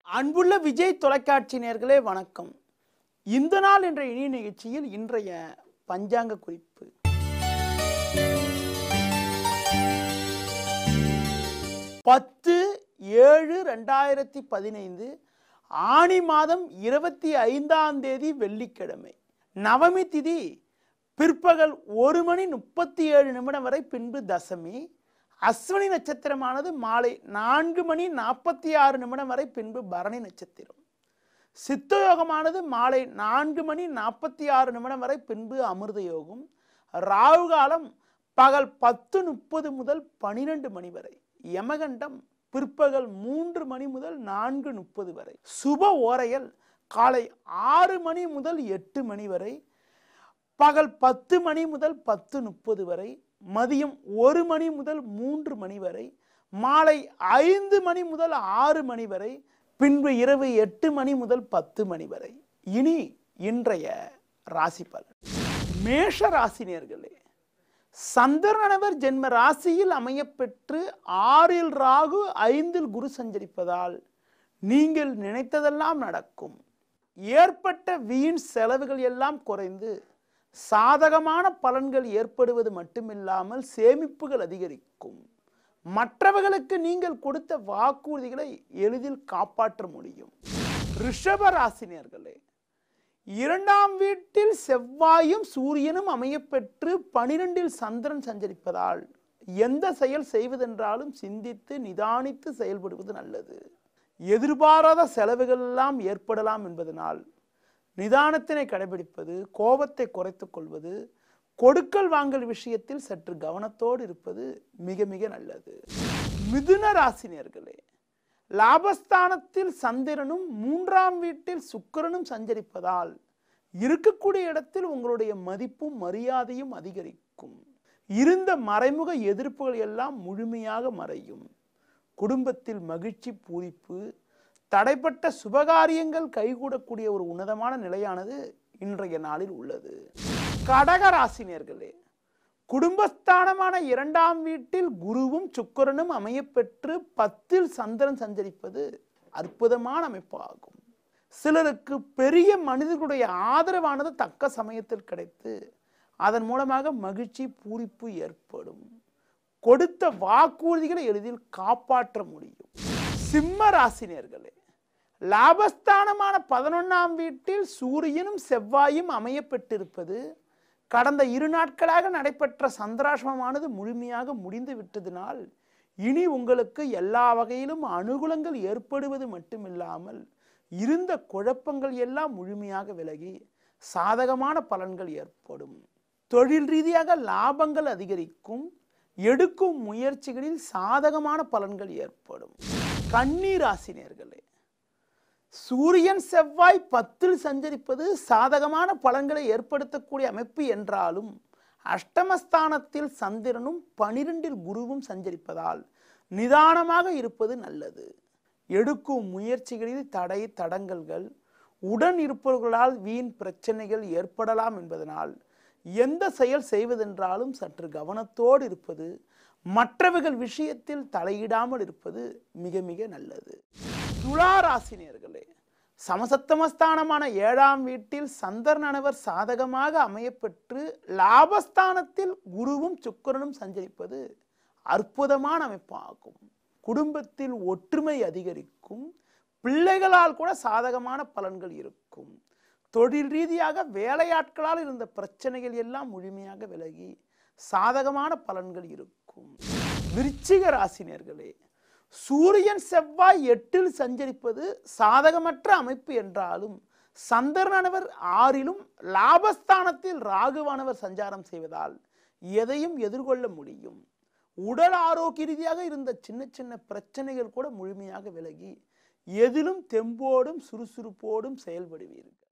அன்புள்ள விஜய் தொலைக்காட்சி நேயர்களே வணக்கம். இந்த நாள் என்ற இனிய நிகழ்ச்சியில் இன்றைய பஞ்சாங்க குறிப்பு. பத்து 7/2015 ஆனி மாதம் 25ஆம் தேதி வெள்ளிக்கிழமை. நவமி திதி பிற்பகல் 1:37 வரை, பின்பு தசமி. அஸ்வினி நட்சத்திரமானது மாலை 4:46 வரை, பின்பு பரணி நட்சத்திரம். சித்தயோகமானது மாலை 4:46 வரை, பின்பு அமிர்த யோகம். ராகு காலம் பகல் 10:30 முதல் 12 மணி வரை. யமகண்டம் பிற்பகல் 3 மணி முதல் 4:30 வரை. சுப ஓரைகள் காலை 6 மணி முதல் 8 மணி வரை, பகல் 10 மணி முதல் 10:30 வரை, மதியம் 1 மணி முதல் 3 மணி வரை, மாலை 5 மணி முதல் 6 மணி வரை, பின்பு இரவு 8 மணி முதல் 10 மணி வரை. இனி இன்றைய ராசி பலன். மேஷ ராசினியர்களே, சந்திரனவர் ஜென்ம ராசியில் அமையப்பெற்று 6இல் ராகு 5இல் குரு சஞ்சரிப்பதால் நீங்கள் நினைத்ததெல்லாம் நடக்கும். ஏற்பட்ட வீண் செலவுகள் எல்லாம் குறைந்து சாதகமான பலன்கள் ஏற்படுவது மட்டுமில்லாமல் சேமிப்புகள் அதிகரிக்கும். மற்றவர்களுக்கு நீங்கள் கொடுத்த வாக்குறுதிகளை எளிதில் காப்பாற்ற முடியும். ரிஷப ராசினியர்களே, 2ஆம் வீட்டில் செவ்வாயும் சூரியனும் அமையப்பெற்று 12இல் சந்திரன் சஞ்சரிப்பதால் எந்த செயல் செய்வதென்றாலும் சிந்தித்து நிதானித்து செயல்படுவது நல்லது. எதிர்பாராத செலவுகள் எல்லாம் ஏற்படலாம் என்பதனால் நிதானத்தினை கடைபிடிப்பது, கோபத்தை குறைத்துக் கொள்வது, கொடுக்கல் வாங்கல் விஷயத்தில் சற்று கவனத்தோடு இருப்பது மிக மிக நல்லது. மிதுன ராசினியர்களே, லாபஸ்தானத்தில் சந்திரனும் 3ஆம் வீட்டில் சுக்கிரனும் சஞ்சரிப்பதால் இருக்கக்கூடிய இடத்தில் உங்களுடைய மதிப்பும் மரியாதையும் அதிகரிக்கும். இருந்த மறைமுக எதிர்ப்புகள் எல்லாம் முழுமையாக மறையும். குடும்பத்தில் மகிழ்ச்சி பூரிப்பு, தடைப்பட்ட சுபகாரியங்கள் கைகூடக்கூடிய ஒரு உன்னதமான நிலையானது இன்றைய நாளில் உள்ளது. கடக ராசினியர்களே, குடும்பஸ்தானமான 2ஆம் வீட்டில் குருவும் சுக்கிரனும் அமையப்பெற்று 10இல் சந்திரன் சஞ்சரிப்பது அற்புதமான அமைப்பாகும். சிலருக்கு பெரிய மனிதர்களுடைய ஆதரவானது தக்க சமயத்தில் கிடைத்து அதன் மூலமாக மகிழ்ச்சி பூரிப்பு ஏற்படும். கொடுத்த வாக்குறுதிகளை எளிதில் காப்பாற்ற முடியும். சிம்ம ராசினியர்களே, லாபஸ்தானமான 11ஆம் வீட்டில் சூரியனும் செவ்வாயும் அமையப்பட்டிருப்பது கடந்த 2 நாட்களாக நடைபெற்ற சந்திராசிரமமானது முழுமையாக முடிந்து விட்டதினால் இனி உங்களுக்கு எல்லா வகையிலும் அனுகூலங்கள் ஏற்படுவது மட்டுமில்லாமல் இருந்த குழப்பங்கள் எல்லாம் முழுமையாக விலகி சாதகமான பலன்கள் ஏற்படும். தொழில் ரீதியாக லாபங்கள் அதிகரிக்கும். எடுக்கும் முயற்சிகளில் சாதகமான பலன்கள் ஏற்படும். கன்னி ராசினியர்களே, சூரியன் செவ்வாய் 10இல் சஞ்சரிப்பது சாதகமான பலன்களை ஏற்படுத்தக்கூடிய அமைப்பு என்றாலும் அஷ்டமஸ்தானத்தில் சந்திரனும் 12இல் குருவும் சஞ்சரிப்பதால் நிதானமாக இருப்பது நல்லது. எடுக்கும் முயற்சிகளில் தடை தடங்கல்கள், உடன் இருப்பவர்களால் வீண் பிரச்சனைகள் ஏற்படலாம் என்பதனால் எந்த செயல் செய்வதென்றாலும் சற்று கவனத்தோடு இருப்பது, மற்றவர்கள் விஷயத்தில் தலையிடாமல் இருப்பது மிக மிக நல்லது. துலா ராசினியர்களே, சமசப்தமஸ்தானமான 7ஆம் வீட்டில் சந்திரனவர் சாதகமாக அமையப்பெற்று லாபஸ்தானத்தில் குருவும் சுக்கிரனும் சஞ்சரிப்பது அற்புதமான அமைப்பாகும். குடும்பத்தில் ஒற்றுமை அதிகரிக்கும். பிள்ளைகளால் கூட சாதகமான பலன்கள் இருக்கும். தொழில் ரீதியாக வேலையாட்களால் இருந்த பிரச்சனைகள் எல்லாம் முழுமையாக விலகி சாதகமான பலன்கள் இருக்கும். விருச்சிக ராசினியர்களே, சூரியன் செவ்வாய் 8இல் சஞ்சரிப்பது சாதகமற்ற அமைப்பு என்றாலும் சந்திரனவர் 6இலும் லாபஸ்தானத்தில் ராகுவானவர் சஞ்சாரம் செய்வதால் எதையும் எதிர்கொள்ள முடியும். உடல் ஆரோக்கிய ரீதியாக இருந்த சின்ன சின்ன பிரச்சனைகள் கூட முழுமையாக விலகி எதிலும் தெம்போடும் சுறுசுறுப்போடும் செயல்படுவீர்கள்.